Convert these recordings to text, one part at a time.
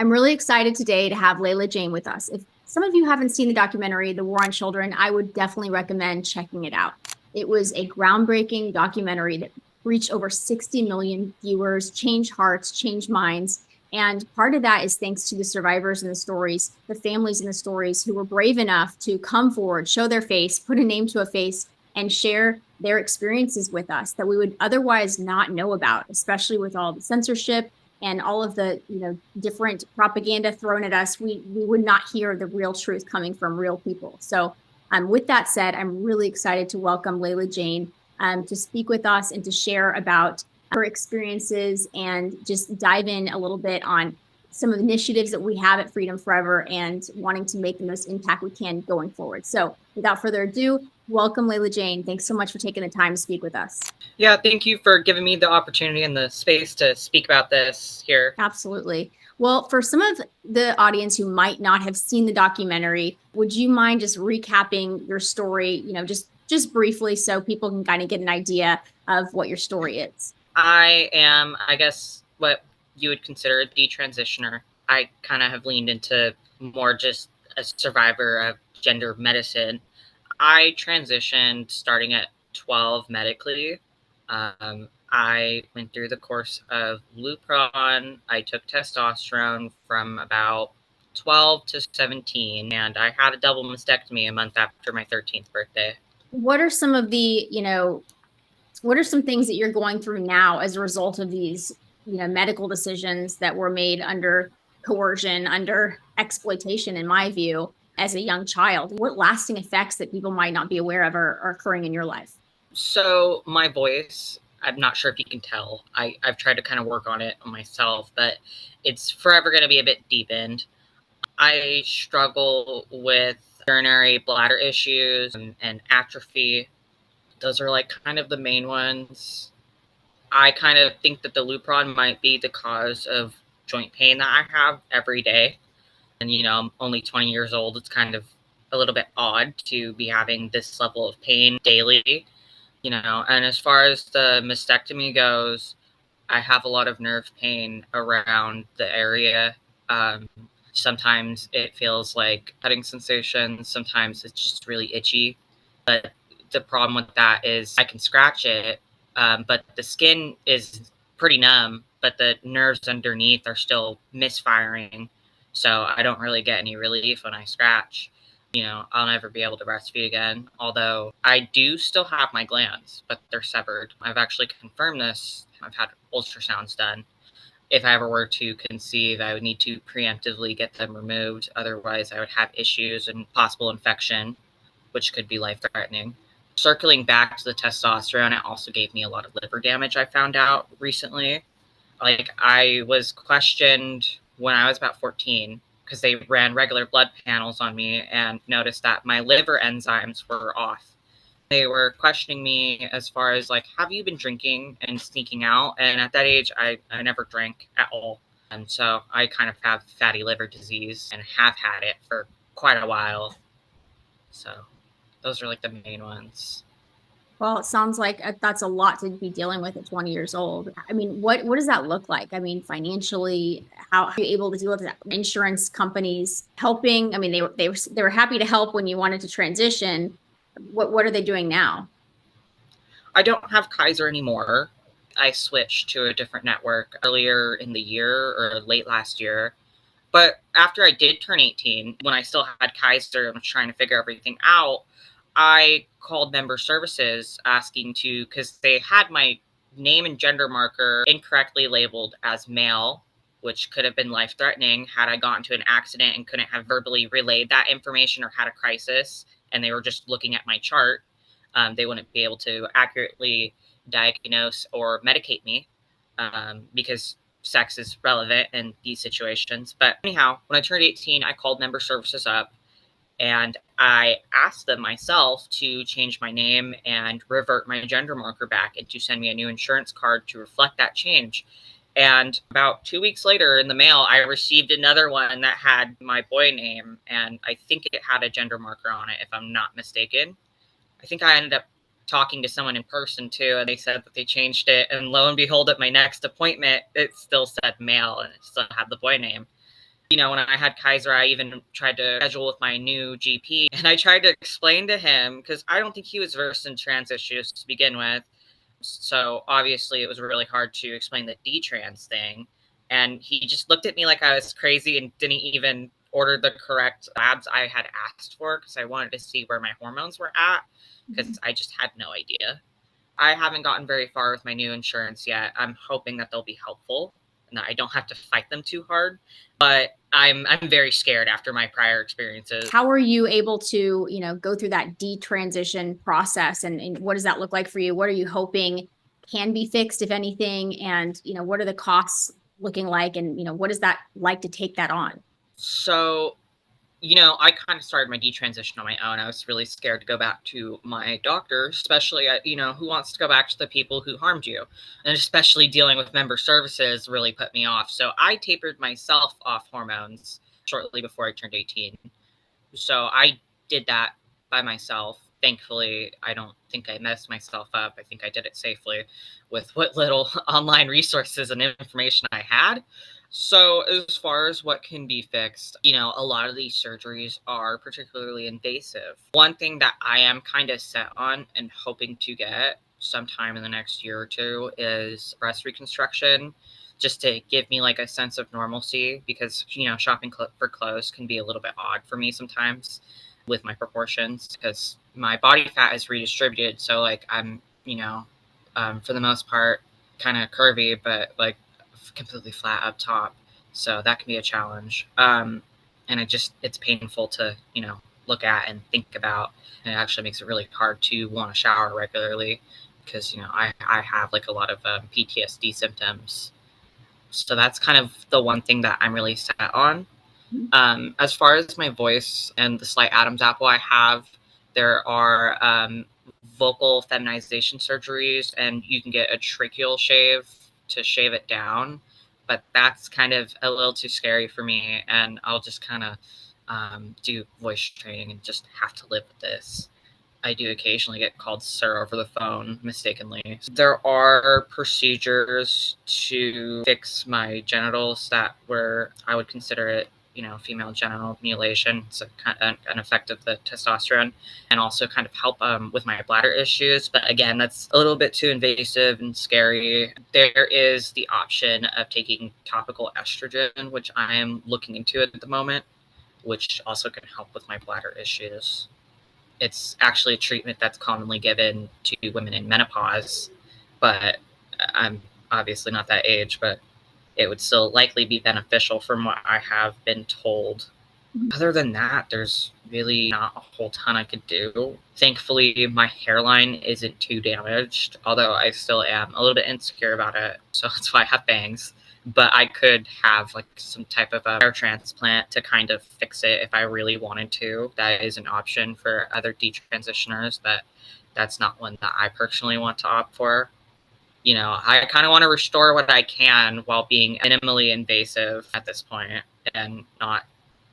I'm really excited today to have Layla Jane with us. If some of you haven't seen the documentary, The War on Children, I would definitely recommend checking it out. It was a groundbreaking documentary that reached over 60 million viewers, changed hearts, changed minds. And part of that is thanks to the survivors in the stories, the families in the stories who were brave enough to come forward, show their face, put a name to a face, and share their experiences with us that we would otherwise not know about, especially with all the censorship and all of the different propaganda thrown at us. We would not hear the real truth coming from real people. So with that said, I'm really excited to welcome Layla Jane to speak with us and to share about her experiences and just dive in a little bit on some of the initiatives that we have at Freedom Forever and wanting to make the most impact we can going forward. So without further ado, welcome Layla Jane. Thanks so much for taking the time to speak with us. Yeah, thank you for giving me the opportunity and the space to speak about this here. Absolutely. Well, for some of the audience who might not have seen the documentary, would you mind just recapping your story, just briefly so people can kind of get an idea of what your story is? I am, I guess, what you would consider a detransitioner. I kind of have leaned into more just a survivor of gender medicine. I transitioned starting at 12 medically. I went through the course of Lupron. I took testosterone from about 12 to 17, and I had a double mastectomy a month after my 13th birthday. What are some of the, what are some things that you're going through now as a result of these, medical decisions that were made under coercion, under exploitation, in my view, as a young child? What lasting effects that people might not be aware of are occurring in your life? So my voice, I'm not sure if you can tell. I've tried to kind of work on it myself, but it's forever going to be a bit deepened. I struggle with urinary bladder issues and atrophy. Those are like kind of the main ones. I kind of think that the Lupron might be the cause of joint pain that I have every day. And, I'm only 20 years old. It's kind of a little bit odd to be having this level of pain daily, And as far as the mastectomy goes, I have a lot of nerve pain around the area. Sometimes it feels like cutting sensation. Sometimes it's just really itchy. But the problem with that is I can scratch it, but the skin is pretty numb, but the nerves underneath are still misfiring. So I don't really get any relief when I scratch. I'll never be able to breastfeed again. Although I do still have my glands, but they're severed. I've actually confirmed this. I've had ultrasounds done. If I ever were to conceive, I would need to preemptively get them removed. Otherwise, I would have issues and possible infection, which could be life-threatening. Circling back to the testosterone, it also gave me a lot of liver damage, I found out recently. Like, I was questioned when I was about 14 because they ran regular blood panels on me and noticed that my liver enzymes were off. They were questioning me as far as, like, have you been drinking and sneaking out? And at that age, I never drank at all. And so I kind of have fatty liver disease and have had it for quite a while. So those are like the main ones. Well, it sounds like that's a lot to be dealing with at 20 years old. I mean, what does that look like? I mean, financially, how are you able to deal with that? Insurance companies helping? I mean, they were happy to help when you wanted to transition. What are they doing now? I don't have Kaiser anymore. I switched to a different network earlier in the year or late last year. But after I did turn 18, when I still had Kaiser and was trying to figure everything out, I called member services asking to, because they had my name and gender marker incorrectly labeled as male, which could have been life threatening had I gotten into an accident and couldn't have verbally relayed that information or had a crisis. And they were just looking at my chart. They wouldn't be able to accurately diagnose or medicate me because sex is relevant in these situations. But anyhow, when I turned 18, I called member services up and I asked them myself to change my name and revert my gender marker back and to send me a new insurance card to reflect that change. And about 2 weeks later in the mail, I received another one that had my boy name, and I think it had a gender marker on it, if I'm not mistaken. I think I ended up talking to someone in person too, and they said that they changed it. And lo and behold, at my next appointment, it still said male and it still had the boy name. When I had Kaiser, I even tried to schedule with my new GP, and I tried to explain to him, because I don't think he was versed in trans issues to begin with. So obviously it was really hard to explain the detrans thing. And he just looked at me like I was crazy and didn't even order the correct labs I had asked for, because I wanted to see where my hormones were at, because I just had no idea. I haven't gotten very far with my new insurance yet. I'm hoping that they'll be helpful and that I don't have to fight them too hard. But I'm very scared after my prior experiences. How are you able to, go through that detransition process, and what does that look like for you? What are you hoping can be fixed, if anything? And, what are the costs looking like? And, what is that like to take that on? So I kind of started my detransition on my own. I was really scared to go back to my doctor, especially, who wants to go back to the people who harmed you? And especially dealing with member services really put me off. So I tapered myself off hormones shortly before I turned 18. So I did that by myself. Thankfully, I don't think I messed myself up. I think I did it safely with what little online resources and information I had. So, as far as what can be fixed, a lot of these surgeries are particularly invasive. One thing that I am kind of set on and hoping to get sometime in the next year or two is breast reconstruction, just to give me like a sense of normalcy, because shopping for clothes can be a little bit odd for me sometimes with my proportions, because my body fat is redistributed, so like I'm for the most part kind of curvy, but like completely flat up top, so that can be a challenge. And it's painful to look at and think about, and it actually makes it really hard to want to shower regularly, because I have like a lot of PTSD symptoms. So that's kind of the one thing that I'm really set on. As far as my voice and the slight Adam's apple I have, there are vocal feminization surgeries, and you can get a tracheal shave to shave it down. But that's kind of a little too scary for me, and I'll just kind of do voice training and just have to live with this. I do occasionally get called sir over the phone mistakenly. There are procedures to fix my genitals that were, I would consider it, female genital mutilation. It's an effect of the testosterone, and also kind of help with my bladder issues. But again, that's a little bit too invasive and scary. There is the option of taking topical estrogen, which I am looking into at the moment, which also can help with my bladder issues. It's actually a treatment that's commonly given to women in menopause, but I'm obviously not that age, but it would still likely be beneficial from what I have been told. Other than that, there's really not a whole ton I could do. Thankfully, my hairline isn't too damaged, although I still am a little bit insecure about it, so that's why I have bangs. But I could have like some type of a hair transplant to kind of fix it if I really wanted to. That is an option for other detransitioners, but that's not one that I personally want to opt for. I kind of want to restore what I can while being minimally invasive at this point, and not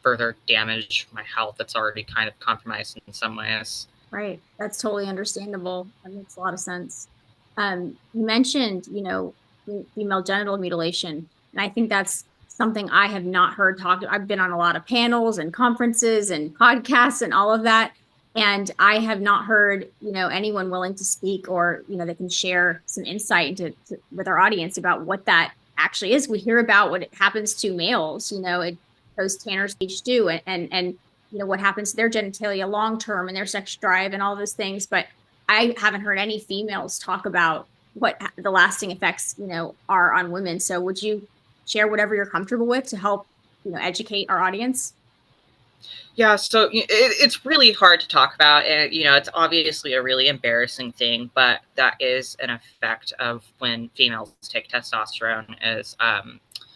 further damage my health that's already kind of compromised in some ways. Right. That's totally understandable. That makes a lot of sense. You mentioned, female genital mutilation. And I think that's something I have not heard talked. I've been on a lot of panels and conferences and podcasts and all of that. And I have not heard, anyone willing to speak, or, that can share some insight with our audience about what that actually is. We hear about what happens to males, post Tanner stage 2, and what happens to their genitalia long term and their sex drive and all those things. But I haven't heard any females talk about what the lasting effects, are on women. So would you share whatever you're comfortable with to help, educate our audience? Yeah, so it's really hard to talk about, and it's obviously a really embarrassing thing, but that is an effect of when females take testosterone. Is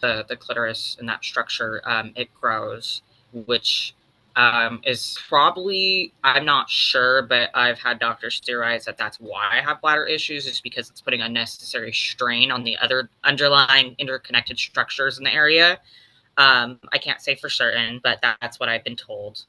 the clitoris and that structure, it grows, which is probably, I'm not sure, but I've had doctors theorize that that's why I have bladder issues, is because it's putting unnecessary strain on the other underlying interconnected structures in the area. I can't say for certain, but that's what I've been told.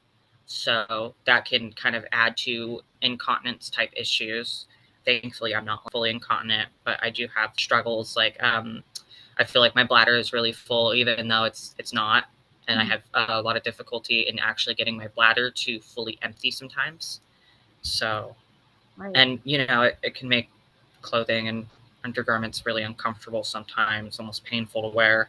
So that can kind of add to incontinence type issues. Thankfully, I'm not fully incontinent, but I do have struggles. Like I feel like my bladder is really full, even though it's not. and I have a lot of difficulty in actually getting my bladder to fully empty sometimes. So, and it can make clothing and undergarments really uncomfortable sometimes, almost painful to wear.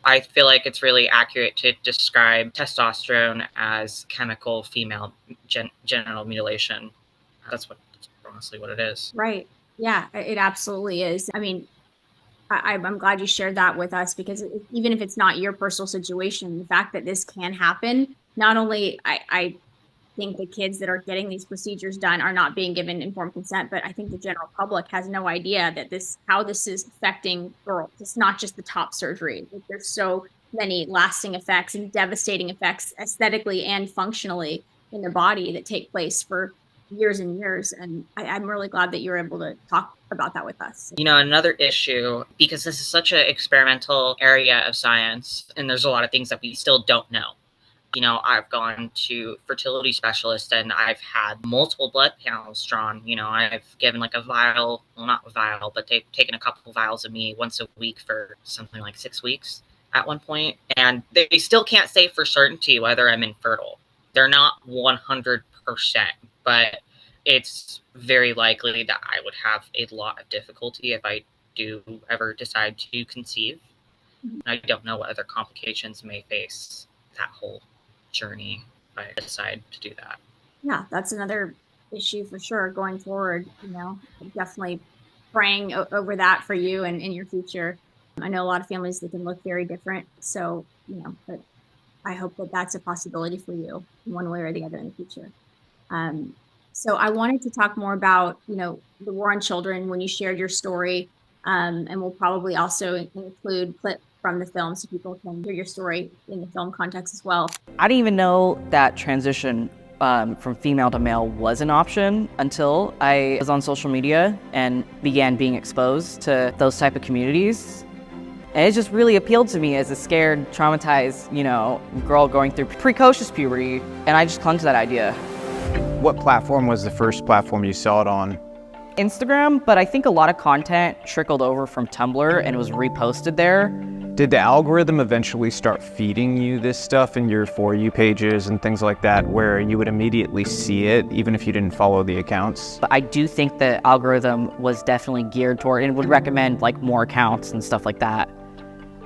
I feel like it's really accurate to describe testosterone as chemical female genital mutilation. That's honestly what it is. Right. Yeah, it absolutely is. I mean, I'm glad you shared that with us, because even if it's not your personal situation, the fact that this can happen, not only I think the kids that are getting these procedures done are not being given informed consent, but I think the general public has no idea that how this is affecting girls. It's not just the top surgery. There's so many lasting effects and devastating effects aesthetically and functionally in the body that take place for years and years. And I'm really glad that you're able to talk about that with us. Another issue, because this is such an experimental area of science, and there's a lot of things that we still don't know. I've gone to fertility specialists and I've had multiple blood panels drawn. I've given like a vial, well, not a vial, but they've taken a couple vials of me once a week for something like 6 weeks at one point. And they still can't say for certainty whether I'm infertile. They're not 100%, but it's very likely that I would have a lot of difficulty if I do ever decide to conceive. I don't know what other complications may face that whole journey if I decide to do that. Yeah, that's another issue for sure going forward. Definitely praying over that for you and in your future. I know a lot of families that can look very different. So, but I hope that that's a possibility for you in one way or the other in the future. So I wanted to talk more about, the war on children when you shared your story. And we'll probably also include clips from the film so people can hear your story in the film context as well. I didn't even know that transition from female to male was an option until I was on social media and began being exposed to those type of communities. And it just really appealed to me as a scared, traumatized, girl going through precocious puberty, and I just clung to that idea. What platform was the first platform you saw it on? Instagram, but I think a lot of content trickled over from Tumblr and was reposted there. Did the algorithm eventually start feeding you this stuff in your For You pages and things like that, where you would immediately see it, even if you didn't follow the accounts? But I do think the algorithm was definitely geared toward and would recommend like more accounts and stuff like that.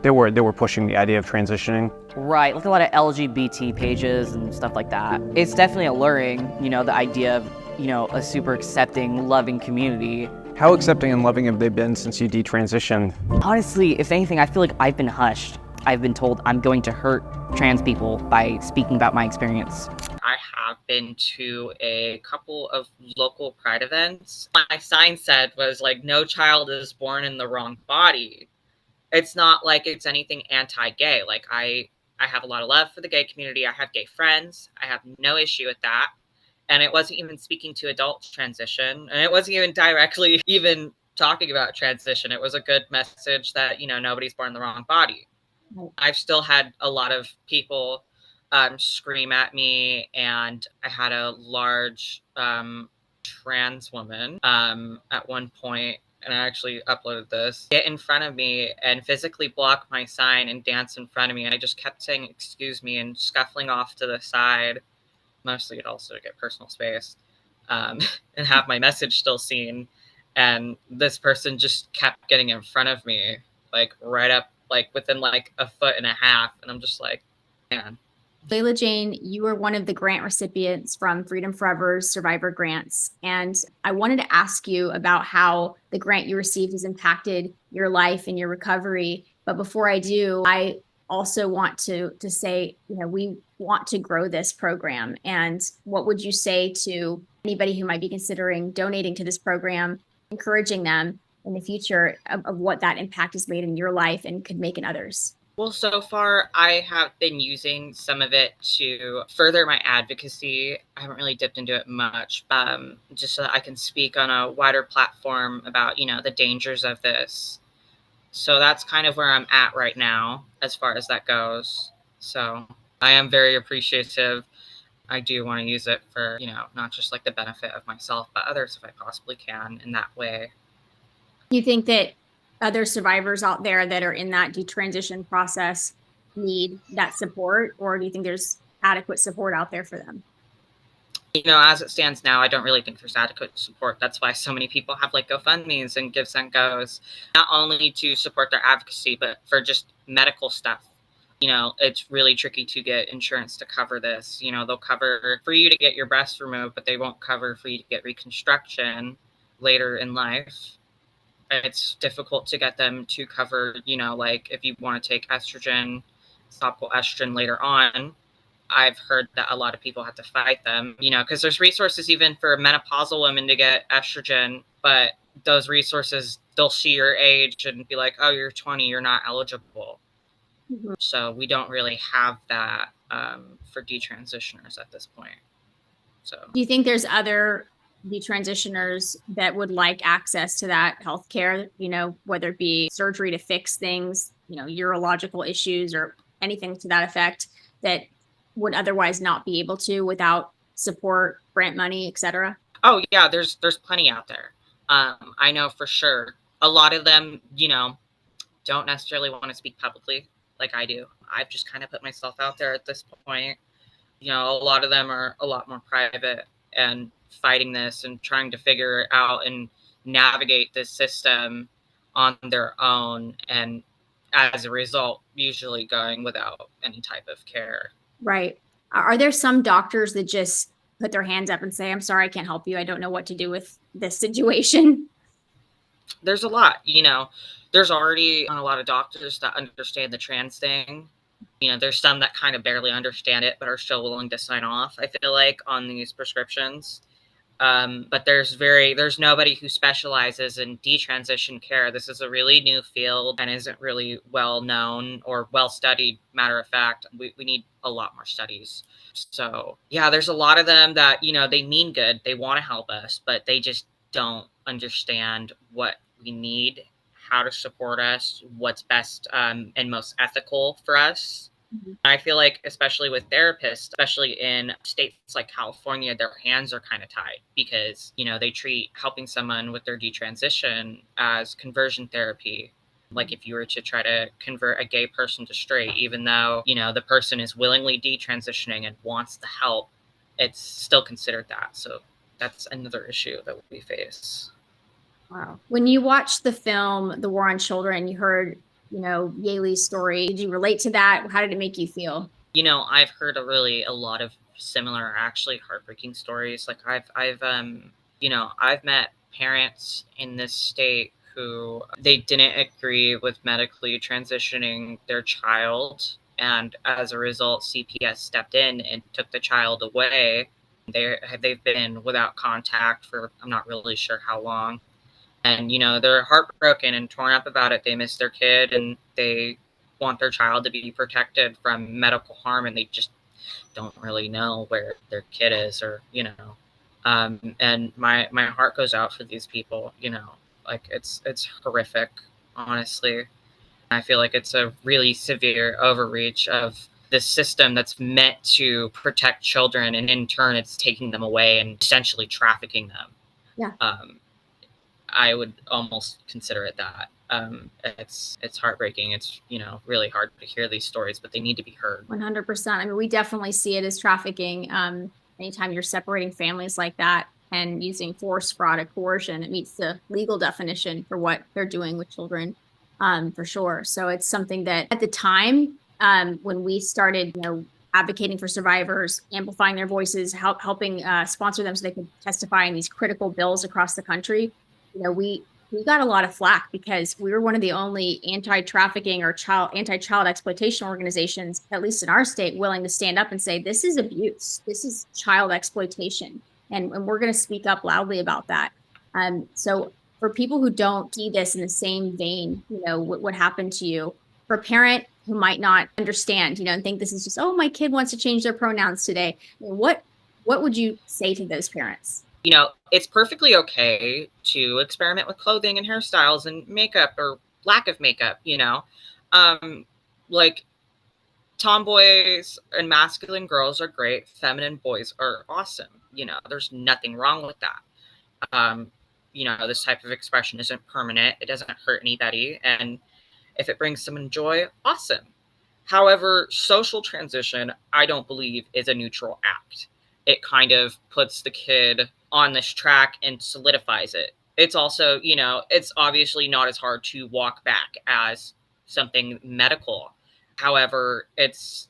They were pushing the idea of transitioning? Right, like a lot of LGBT pages and stuff like that. It's definitely alluring, the idea of, a super accepting, loving community. How accepting and loving have they been since you detransitioned? Honestly, if anything, I feel like I've been hushed. I've been told I'm going to hurt trans people by speaking about my experience. I have been to a couple of local pride events. My sign said was like, no child is born in the wrong body. It's not like it's anything anti-gay. Like I have a lot of love for the gay community. I have gay friends. I have no issue with that. And it wasn't even speaking to adult transition. And it wasn't even directly even talking about transition. It was a good message that, nobody's born in the wrong body. I've still had a lot of people scream at me. And I had a large trans woman at one point, and I actually uploaded this, get in front of me and physically block my sign and dance in front of me. And I just kept saying, excuse me, and scuffling off to the side, mostly also to get personal space, and have my message still seen. And this person just kept getting in front of me, like right up, like within like a foot and a half. And I'm just like, man. Layla Jane, you were one of the grant recipients from Freedom Forever's Survivor Grants. And I wanted to ask you about how the grant you received has impacted your life and your recovery. But before I do, I also want to say, we want to grow this program. And what would you say to anybody who might be considering donating to this program, encouraging them in the future of what that impact has made in your life and could make in others? Well, so far, I have been using some of it to further my advocacy. I haven't really dipped into it much, just so that I can speak on a wider platform about, the dangers of this. So that's kind of where I'm at right now, as far as that goes. So I am very appreciative. I do want to use it for, not just like the benefit of myself, but others if I possibly can in that way. You think that other survivors out there that are in that detransition process need that support, or do you think there's adequate support out there for them? You know, as it stands now, I don't really think there's adequate support. That's why so many people have like GoFundMe's and Gives and Goes, not only to support their advocacy, but for just medical stuff. You know, it's really tricky to get insurance to cover this. You know, they'll cover for you to get your breast removed, but they won't cover for you to get reconstruction later in life. It's difficult to get them to cover, you know, like if you want to take estrogen, topical estrogen later on. I've heard that a lot of people have to fight them, you know, because there's resources even for menopausal women to get estrogen, but those resources, they'll see your age and be like, oh, you're 20, you're not eligible. Mm-hmm. So we don't really have that for detransitioners at this point. So do you think there's other detransitioners that would like access to that healthcare, you know, whether it be surgery to fix things, you know, urological issues or anything to that effect, that would otherwise not be able to without support, grant money, etc.? Oh yeah, there's plenty out there. I know for sure. A lot of them, you know, don't necessarily want to speak publicly like I do. I've just kind of put myself out there at this point. You know, a lot of them are a lot more private and fighting this and trying to figure it out and navigate this system on their own, and as a result, usually going without any type of care. Right. Are there some doctors that just put their hands up and say, I'm sorry, I can't help you. I don't know what to do with this situation? There's a lot, you know, there's already a lot of doctors that understand the trans thing. You know, there's some that kind of barely understand it, but are still willing to sign off, I feel like, on these prescriptions. But there's nobody who specializes in detransition care. This is a really new field and isn't really well known or well studied. Matter of fact, we need a lot more studies. So yeah, there's a lot of them that, you know, they mean good. They want to help us, but they just don't understand what we need, how to support us, what's best and most ethical for us. I feel like, especially with therapists, especially in states like California, their hands are kind of tied because, you know, they treat helping someone with their detransition as conversion therapy. Like if you were to try to convert a gay person to straight, even though, you know, the person is willingly detransitioning and wants the help, it's still considered that. So that's another issue that we face. Wow. When you watched the film, The War on Children, you heard, you know, Yaley's story. Did you relate to that? How did it make you feel? You know, I've heard a lot of similar, actually heartbreaking stories. Like I've you know, I've met parents in this state who they didn't agree with medically transitioning their child, and as a result, CPS stepped in and took the child away. They've been without contact for I'm not really sure how long. And, you know, they're heartbroken and torn up about it. They miss their kid and they want their child to be protected from medical harm, and they just don't really know where their kid is, or, you know. And my heart goes out for these people, you know. Like it's horrific, honestly. I feel like it's a really severe overreach of this system that's meant to protect children, and in turn it's taking them away and essentially trafficking them. Yeah. I would almost consider it that. It's heartbreaking. It's, you know, really hard to hear these stories, but they need to be heard. 100%. I mean, we definitely see it as trafficking. Anytime you're separating families like that and using force, fraud, or coercion, it meets the legal definition for what they're doing with children, for sure. So it's something that at the time, when we started, you know, advocating for survivors, amplifying their voices, helping sponsor them so they could testify in these critical bills across the country, you know, we got a lot of flack because we were one of the only anti-trafficking or anti-child exploitation organizations, at least in our state, willing to stand up and say, this is abuse, this is child exploitation. And we're going to speak up loudly about that. So for people who don't see this in the same vein, you know, what happened to you, for a parent who might not understand, you know, and think this is just, oh, my kid wants to change their pronouns today. What would you say to those parents? You know, it's perfectly okay to experiment with clothing and hairstyles and makeup or lack of makeup, you know. Like tomboys and masculine girls are great. Feminine boys are awesome. You know, there's nothing wrong with that. You know, this type of expression isn't permanent. It doesn't hurt anybody. And if it brings someone joy, awesome. However, social transition, I don't believe, is a neutral act. It kind of puts the kid on this track and solidifies it. It's also, it's obviously not as hard to walk back as something medical. However, it's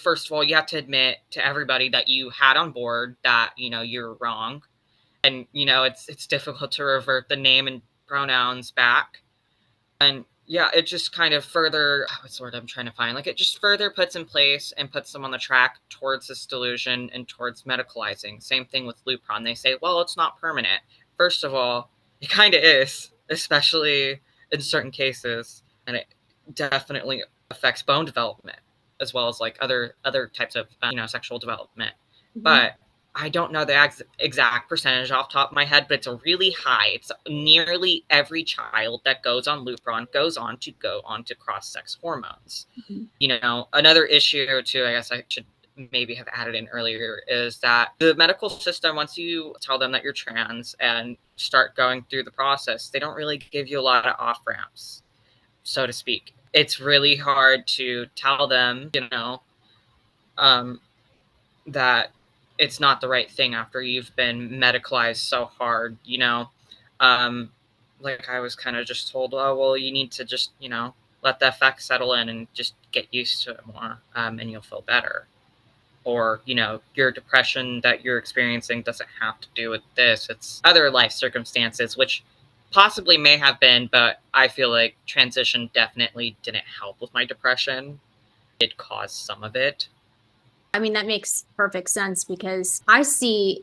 first of all, you have to admit to everybody that you had on board that, you're wrong. And, it's difficult to revert the name and pronouns back. And yeah, it just kind of further, what's the word I'm trying to find? Like, it just further puts in place and puts them on the track towards this delusion and towards medicalizing. Same thing with Lupron. They say, well, it's not permanent. First of all, it kind of is, especially in certain cases. And it definitely affects bone development as well as like other types of, sexual development. Mm-hmm. But I don't know the exact percentage off the top of my head, but it's a really high. It's nearly every child that goes on Lupron goes on to cross-sex hormones. Mm-hmm. Another issue too, I guess I should maybe have added in earlier, is that the medical system, once you tell them that you're trans and start going through the process, they don't really give you a lot of off-ramps, so to speak. It's really hard to tell them, that it's not the right thing after you've been medicalized so hard, like I was kind of just told, oh, well, you need to just, let the effects settle in and just get used to it more, and you'll feel better. Or, your depression that you're experiencing doesn't have to do with this. It's other life circumstances, which possibly may have been, but I feel like transition definitely didn't help with my depression. It caused some of it. I mean, that makes perfect sense because I see,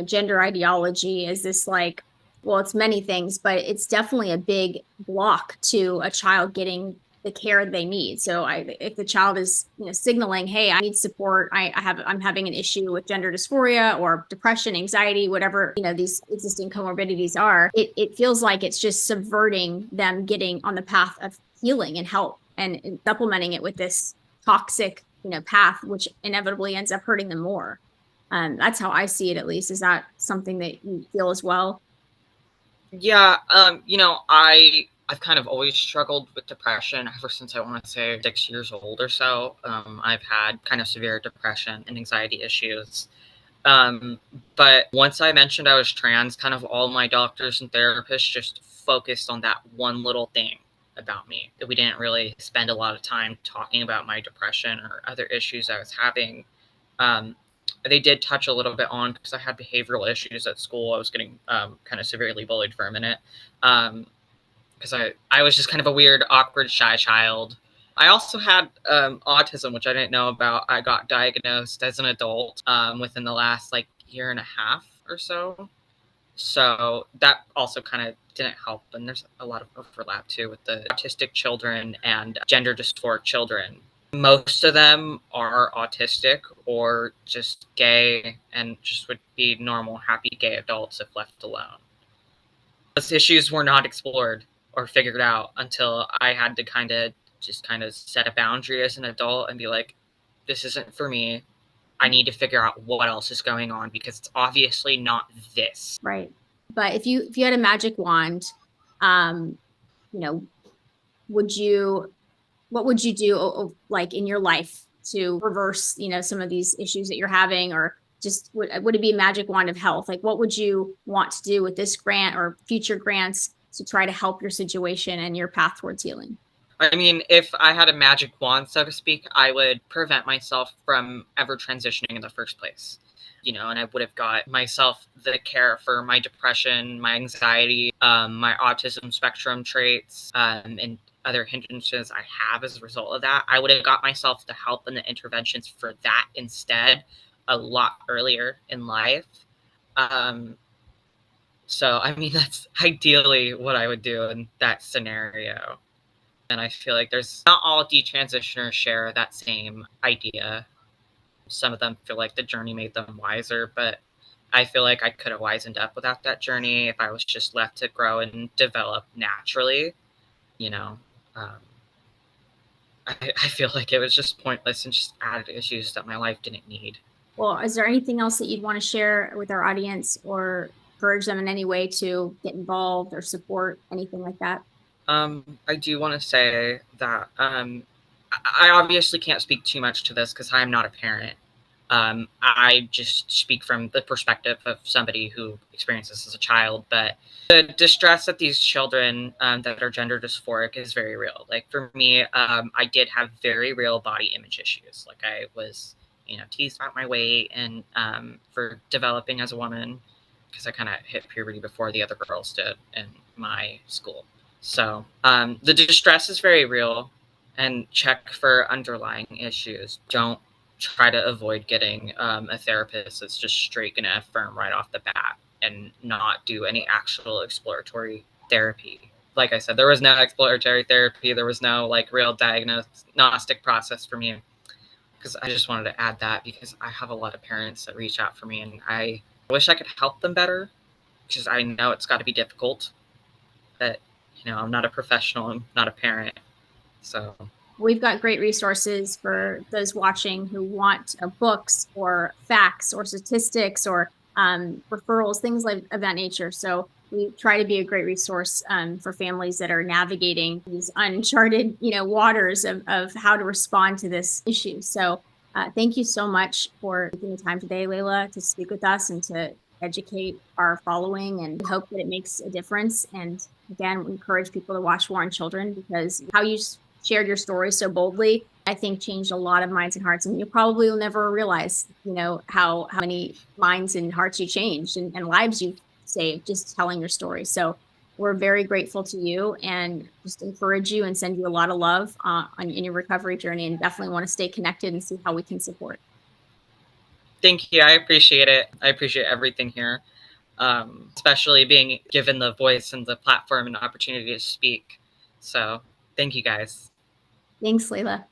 gender ideology as this like, well, it's many things, but it's definitely a big block to a child getting the care they need. So if the child is, signaling, hey, I need support, I'm having an issue with gender dysphoria or depression, anxiety, whatever, these existing comorbidities are, it feels like it's just subverting them getting on the path of healing and help and supplementing it with this toxic path, which inevitably ends up hurting them more. That's how I see it, at least. Is that something that you feel as well? Yeah, I've kind of always struggled with depression ever since I want to say 6 years old or so. I've had kind of severe depression and anxiety issues. But once I mentioned I was trans, kind of all my doctors and therapists just focused on that one little thing about me. We didn't really spend a lot of time talking about my depression or other issues I was having. They did touch a little bit on, because I had behavioral issues at school. I was getting kind of severely bullied for a minute, because I was just kind of a weird, awkward, shy child. I also had autism, which I didn't know about. I got diagnosed as an adult within the last year and a half or so. So that also kind of didn't help. And there's a lot of overlap too with the autistic children and gender dysphoric children. Most of them are autistic or just gay and just would be normal, happy gay adults if left alone. Those issues were not explored or figured out until I had to kind of set a boundary as an adult and be like, this isn't for me. I need to figure out what else is going on, because it's obviously not this. Right. But if you had a magic wand, what would you do like in your life to reverse, some of these issues that you're having, or just would it be a magic wand of health? Like, what would you want to do with this grant or future grants to try to help your situation and your path towards healing? I mean, if I had a magic wand, so to speak, I would prevent myself from ever transitioning in the first place. And I would have got myself the care for my depression, my anxiety, my autism spectrum traits, and other hindrances I have as a result of that. I would have got myself the help and the interventions for that instead a lot earlier in life. So, I mean, that's ideally what I would do in that scenario. And I feel like there's not all detransitioners share that same idea. Some of them feel like the journey made them wiser, but I feel like I could have wisened up without that journey if I was just left to grow and develop naturally. I feel like it was just pointless and just added issues that my life didn't need. Well, is there anything else that you'd want to share with our audience or encourage them in any way to get involved or support anything like that? I do want to say that I obviously can't speak too much to this because I'm not a parent. I just speak from the perspective of somebody who experienced this as a child. But the distress that these children that are gender dysphoric is very real. Like for me, I did have very real body image issues. Like I was, teased about my weight and for developing as a woman because I kind of hit puberty before the other girls did in my school. So the distress is very real, and check for underlying issues. Don't try to avoid getting a therapist that's just straight going to affirm right off the bat and not do any actual exploratory therapy. Like I said, there was no exploratory therapy. There was no like real diagnostic process for me. Because I just wanted to add that because I have a lot of parents that reach out for me and I wish I could help them better because I know it's got to be difficult. But, I'm not a professional. I'm not a parent. So we've got great resources for those watching who want books or facts or statistics or referrals, things like of that nature. So we try to be a great resource for families that are navigating these uncharted, waters of how to respond to this issue. So thank you so much for taking the time today, Layla, to speak with us and to educate our following, and hope that it makes a difference. And again, we encourage people to watch War on Children because how you shared your story so boldly, I think changed a lot of minds and hearts. And you probably will never realize, how many minds and hearts you changed and lives you saved just telling your story. So we're very grateful to you and just encourage you and send you a lot of love in your recovery journey, and definitely want to stay connected and see how we can support. Thank you. I appreciate it. I appreciate everything here, especially being given the voice and the platform and the opportunity to speak. So thank you guys. Thanks, Layla.